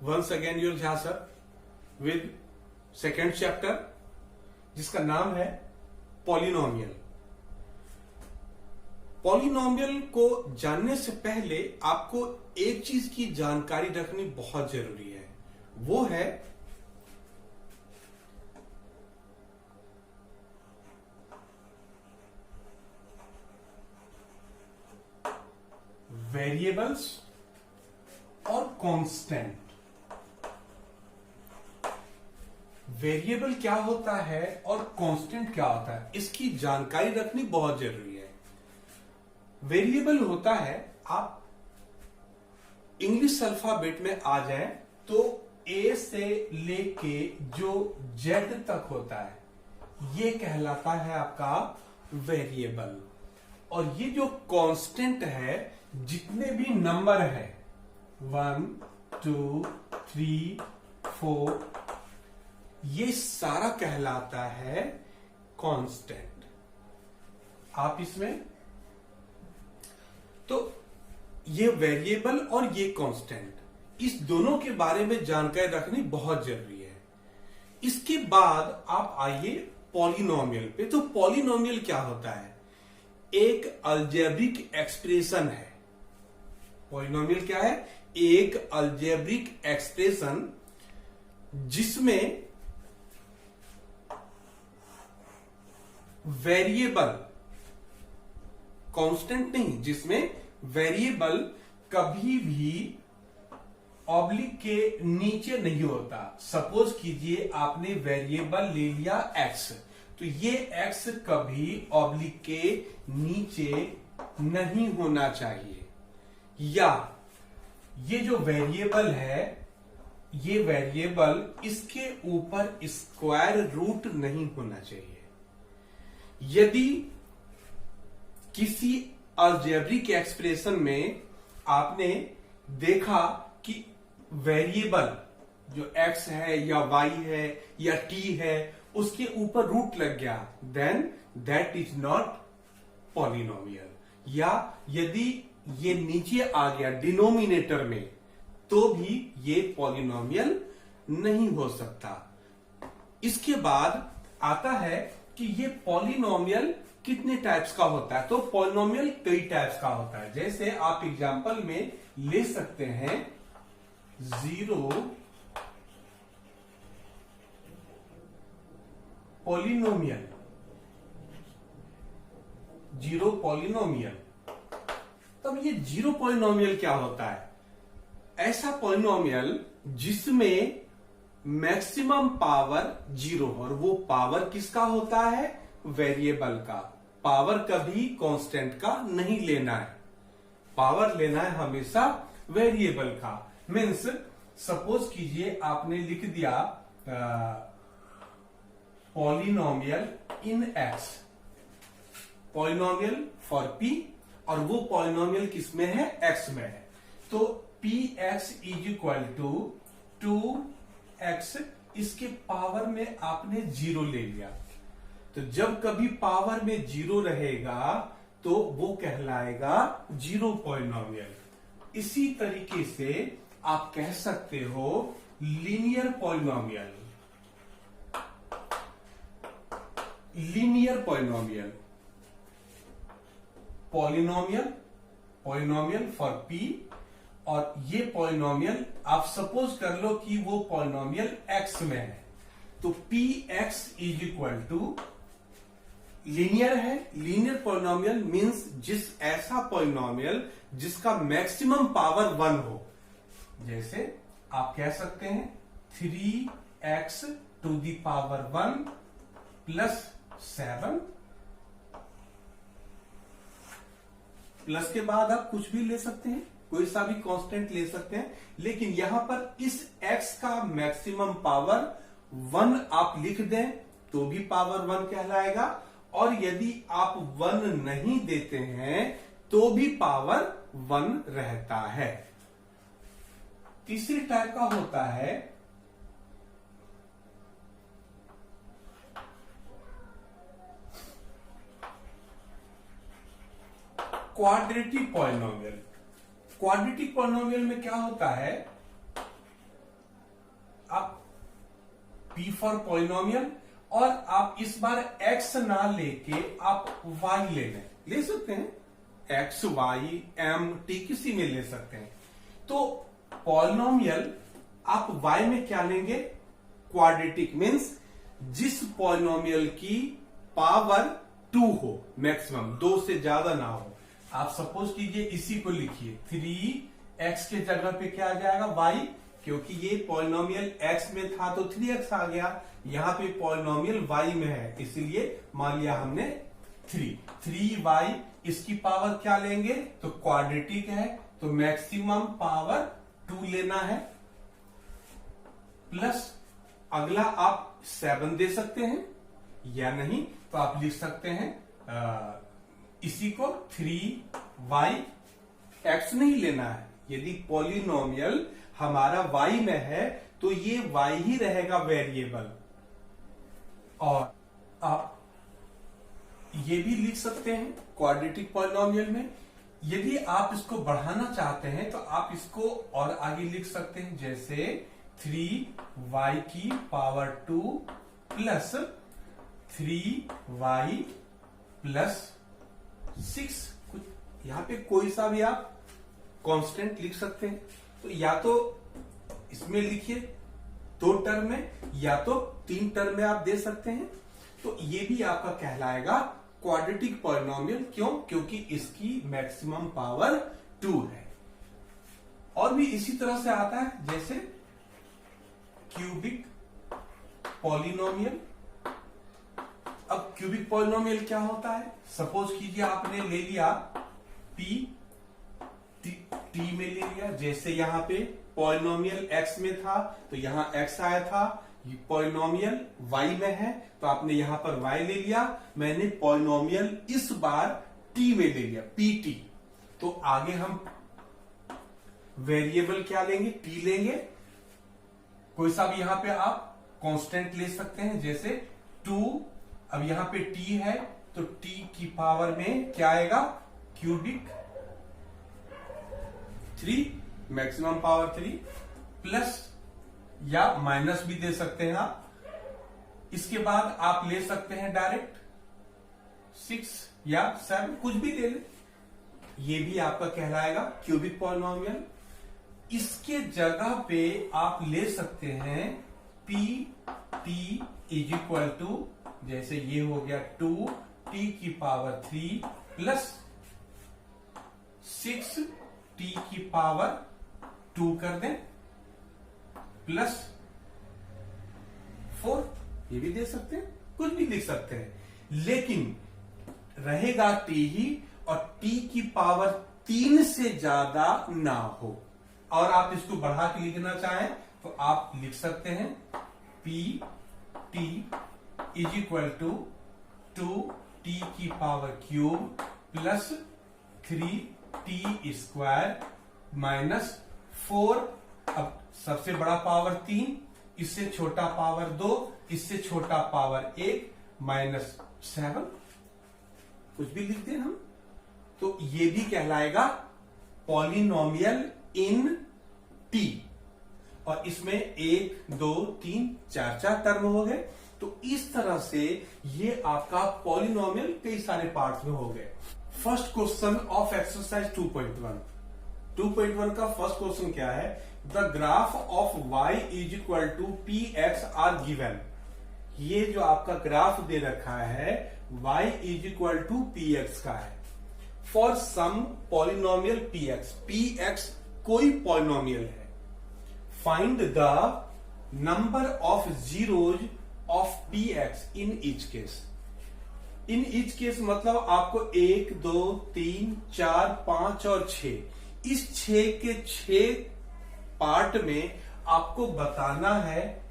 once again your Jha sir with second chapter जिसका नाम है पॉलिनोमियल। पॉलिनोमियल को जानने से पहले आपको एक चीज की जानकारी रखनी बहुत जरूरी है, वो है वेरिएबल्स और कांस्टेंट। वेरिएबल क्या होता है और कांस्टेंट क्या होता है, इसकी जानकारी रखनी बहुत जरूरी है। वेरिएबल होता है, आप इंग्लिश अल्फाबेट में आ जाए तो ए से लेके जो जेड तक होता है ये कहलाता है आपका वेरिएबल। और ये जो कांस्टेंट है, जितने भी नंबर है 1 2 3 4 ये सारा कहलाता है कांस्टेंट। आप इसमें तो ये वेरिएबल और ये कांस्टेंट, इस दोनों के बारे में जानकारी रखनी बहुत जरूरी है। इसके बाद आप आइए पॉलिनोमियल पे। तो पॉलिनोमियल क्या होता है? एक अलजेब्रिक एक्सप्रेशन है। पॉलिनोमियल क्या है? एक अलजेब्रिक एक्सप्रेशन जिसमें वेरिएबल, कांस्टेंट नहीं, जिसमें वेरिएबल कभी भी ऑब्लिक के नीचे नहीं होता। सपोज कीजिए आपने वेरिएबल ले लिया x, तो ये x कभी ऑब्लिक के नीचे नहीं होना चाहिए। या ये जो वेरिएबल है, ये वेरिएबल इसके ऊपर स्क्वायर रूट नहीं होना चाहिए। यदि किसी अलजेब्रिक एक्सप्रेशन में आपने देखा कि वेरिएबल जो x है या y है या t है उसके ऊपर रूट लग गया, then that is not polynomial. या यदि ये नीचे आ गया डिनोमिनेटर में, तो भी ये पॉलिनोमियल नहीं हो सकता। इसके बाद आता है कि ये पॉलिनोमियल कितने टाइप्स का होता है। तो पॉलिनोमियल कई टाइप्स का होता है। जैसे आप एग्जांपल में ले सकते हैं 0 पॉलिनोमियल, 0 पॉलिनोमियल। तब ये 0 पॉलिनोमियल क्या होता है? ऐसा पॉलिनोमियल जिसमें मैक्सिमम पावर 0 हो, और वो पावर किसका होता है? वेरिएबल का। पावर कभी कांस्टेंट का नहीं लेना है, पावर लेना है हमेशा वेरिएबल का। मीन्स सपोज कीजिए आपने लिख दिया polynomial in x, polynomial for p, और वो पॉलिनोमियल किसमें है? x में है। तो px is equal to 2x, इसके पावर में आपने 0 ले लिया। तो जब कभी पावर में 0 रहेगा तो वो कहलाएगा 0 पॉलिनोमियल। इसी तरीके से आप कह सकते हो linear polynomial, linear polynomial, polynomial, polynomial for p, और ये पॉलिनोमियल आप सपोज कर लो कि वो पॉलिनोमियल x में है। तो px is equal to linear है। लीनियर पॉलिनोमियल मींस जिस ऐसा पॉलिनोमियल जिसका मैक्सिमम पावर 1 हो। जैसे आप कह सकते हैं 3x to the power 1 plus 7, plus के बाद आप कुछ भी ले सकते हैं, कोई सा भी कांस्टेंट ले सकते हैं। लेकिन यहां पर इस x का मैक्सिमम पावर 1 आप लिख दें तो भी पावर 1 कहलाएगा, और यदि आप 1 नहीं देते हैं तो भी पावर 1 रहता है। तीसरी टाइप का होता है क्वाड्रेटिक पॉलिनोमियल। क्वाड्रेटिक पॉलिनोमियल में क्या होता है? P फॉर पॉलिनोमियल, और आप इस बार x ना लेके आप y ले सकते हैं, x y m t किसी में ले सकते हैं। तो पॉलिनोमियल आप y में क्या लेंगे, क्वाड्रेटिक, मीन्स जिस पॉलिनोमियल की पावर 2 हो, मैक्सिमम 2 से ज्यादा ना हो। आप सपोज कीजिए इसी को लिखिए, 3x के जगह पे क्या आ जाएगा, y, क्योंकि ये पॉलिनोमियल x में था तो 3x आ गया, यहां पे पॉलिनोमियल y में है, इसलिए मान लिया हमने 3y, इसकी पावर क्या लेंगे, तो क्वाड्रेटिक है तो मैक्सिमम पावर 2 लेना है, प्लस अगला आप 7 दे सकते हैं, या नहीं तो आप लिख सकते हैं इसी को 3y, x नहीं लेना है। यदि पॉलिनोमियल हमारा y में है तो ये y ही रहेगा वेरिएबल। और आप ये भी लिख सकते हैं क्वाड्रेटिक पॉलिनोमियल में, यदि आप इसको बढ़ाना चाहते हैं तो आप इसको और आगे लिख सकते हैं, जैसे 3y की पावर 2 प्लस 3y प्लस 6, कुछ यहां पे कोई सा भी आप कांस्टेंट लिख सकते हैं। तो या तो इसमें लिखिए 2 टर्म में, या तो 3 टर्म में आप दे सकते हैं। तो ये भी आपका कहलाएगा क्वाड्रेटिक पॉलिनोमियल। क्यों? क्योंकि इसकी मैक्सिमम पावर 2 है। और भी इसी तरह से आता है, जैसे क्यूबिक पॉलिनोमियल। अब क्यूबिक पॉलिनोमियल क्या होता है, सपोज कीजिए आपने ले लिया p t में ले लिया, जैसे यहां पे पॉलिनोमियल x में था तो यहां x आया था, पॉलिनोमियल y में है तो आपने यहां पर y ले लिया, मैंने पॉलिनोमियल इस बार t में ले लिया pt। तो आगे हम वेरिएबल क्या लेंगे, t लेंगे, कोई सा भी यहां पे आप कांस्टेंट ले सकते हैं, जैसे 2। अब यहां पे t है तो t की पावर में क्या आएगा, क्यूबिक 3, मैक्सिमम पावर 3, प्लस या माइनस भी दे सकते हैं आप। इसके बाद आप ले सकते हैं डायरेक्ट 6 या 7, कुछ भी दे ले, ये भी आपका कहलाएगा क्यूबिक पॉलिनोमियल। इसके जगह पे आप ले सकते हैं p t is equal to, जैसे ये हो गया 2t की पावर 3 प्लस 6t की पावर 2 कर दें, प्लस 4, ये भी दे सकते हैं, कुछ भी लिख सकते हैं, लेकिन रहेगा t ही, और t की पावर 3 से ज्यादा ना हो। और आप इसको बढ़ा के लिखना चाहें तो आप लिख सकते हैं p t is equal to 2t की power cube plus 3t square minus 4। अब सबसे बड़ा पावर 3, इससे छोटा पावर 2, इससे छोटा पावर 1 माइनस 7, कुछ भी लिख दें हम। तो ये भी कहलाएगा पॉलिनोमियल इन t। और इसमें 1 2 3 4 टर्म हो गए। तो इस तरह से ये आपका पॉलिनोमियल कई सारे पार्ट्स में हो गए। फर्स्ट क्वेश्चन ऑफ एक्सरसाइज 2.1 का फर्स्ट क्वेश्चन क्या है, the graph of y is equal to P X are given. ये जो आपका ग्राफ दे रखा है y is equal to P X का है, for some polynomial P X कोई पॉलिनोमियल है, find the number of zeros of P X in each case. In each case मतलब आपको 1 2 3 4 5 और 6, इस 6 के 6 पार्ट में आपको बताना है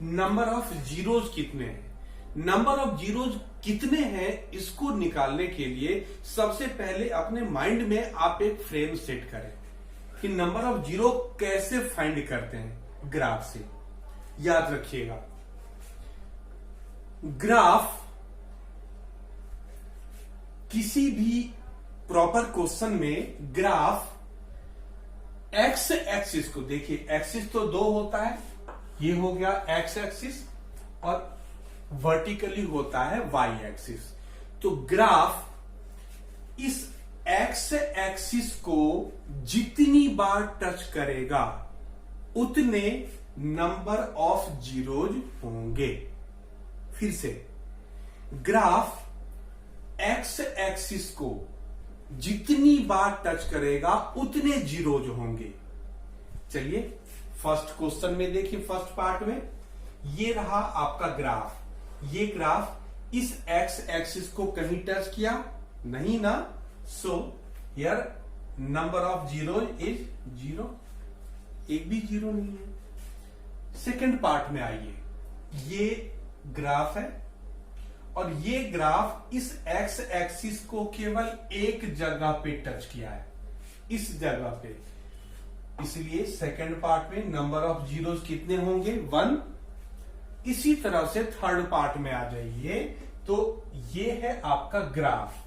नंबर ऑफ जीरोज कितने हैं। नंबर ऑफ जीरोज कितने हैं इसको निकालने के लिए सबसे पहले अपने माइंड में आप एक फ्रेम सेट करें कि नंबर ऑफ जीरो कैसे फाइंड करते हैं ग्राफ से। याद रखिएगा, ग्राफ किसी भी प्रॉपर क्वेश्चन में ग्राफ एक्स एक्सिस को देखिए, एक्सिस तो दो होता है, ये हो गया एक्स एक्सिस और वर्टिकली होता है वाई एक्सिस। तो ग्राफ इस एक्स एक्सिस को जितनी बार टच करेगा उतने नंबर ऑफ जीरोज होंगे। फिर से, ग्राफ एक्स एक्सिस को जितनी बार टच करेगा उतने जीरोज होंगे। चलिए फर्स्ट क्वेश्चन में देखिए, फर्स्ट पार्ट में ये रहा आपका ग्राफ। ये ग्राफ इस एक्स एक्सिस को कहीं टच किया नहीं ना, so here number of zero is zero, एक भी जीरो नहीं है। सेकंड पार्ट में आइए, ये ग्राफ है और ये ग्राफ इस एक्स एक्सिस को केवल एक जगह पे टच किया है, इस जगह पे, इसलिए सेकंड पार्ट में नंबर ऑफ जीरोस कितने होंगे, 1। इसी तरह से थर्ड पार्ट में आ जाइए, तो ये है आपका ग्राफ।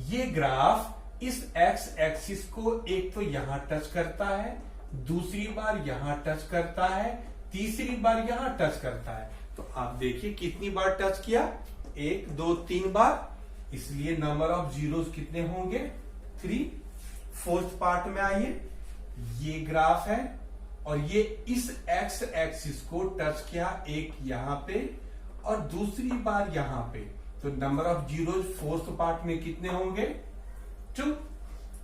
ये ग्राफ इस एक्स एक्सिस को एक तो यहां टच करता है, दूसरी बार यहां टच करता है, तीसरी बार यहां टच करता है। तो आप देखिए कितनी बार टच किया, 1 2 3 बार, इसलिए नंबर ऑफ जीरोस कितने होंगे, 3। फोर्थ पार्ट में आइए, ये ग्राफ है और ये इस एक्स एक्सिस को टच किया, एक यहां पे और दूसरी बार यहां पे, तो number of zeros fourth part में कितने होंगे, 2।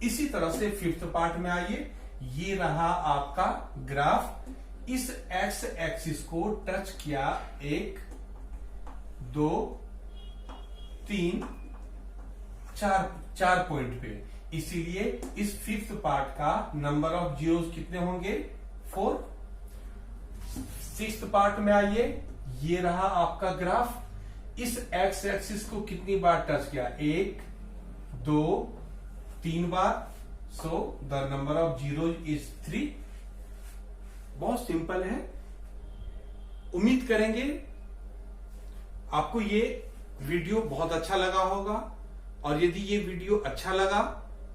इसी तरह से फिफ्थ पार्ट में आइए, ये रहा आपका ग्राफ, इस एक्स एक्सिस को टच किया 1 2 3 4 पॉइंट पे, इसीलिए इस फिफ्थ पार्ट का नंबर ऑफ जीरोस कितने होंगे, 4। सिक्स्थ पार्ट में आइए, ये रहा आपका ग्राफ, इस एक्स एक्सिस को कितनी बार टच किया, 1 2 3 बार, so the number of zeros is 3। बहुत सिंपल है। उम्मीद करेंगे आपको ये वीडियो बहुत अच्छा लगा होगा, और यदि ये वीडियो अच्छा लगा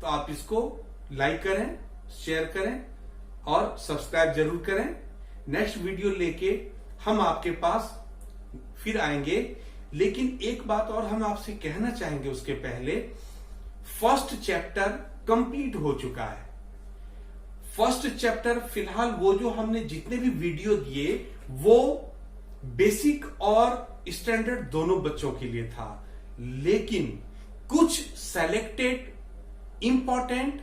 तो आप इसको लाइक करें, शेयर करें और सब्सक्राइब जरूर करें। नेक्स्ट वीडियो लेके हम आपके पास फिर आएंगे, लेकिन एक बात और हम आपसे कहना चाहेंगे उसके पहले, फर्स्ट चैप्टर कंप्लीट हो चुका है। फर्स्ट चैप्टर फिलहाल वो जो हमने जितने भी वीडियो दिए वो बेसिक और स्टैंडर्ड दोनों बच्चों के लिए था, लेकिन कुछ सेलेक्टेड इंपॉर्टेंट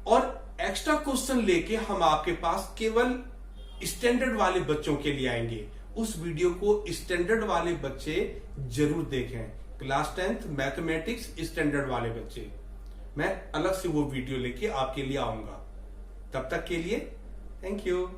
और एक्स्ट्रा क्वेश्चन लेके हम आपके पास केवल स्टैंडर्ड वाले बच्चों के लिए आएंगे। उस वीडियो को स्टैंडर्ड वाले बच्चे जरूर देखें, क्लास 10th मैथमेटिक्स स्टैंडर्ड वाले बच्चे। मैं अलग से वो वीडियो लेके आपके लिए आऊंगा। तब तक के लिए थैंक यू।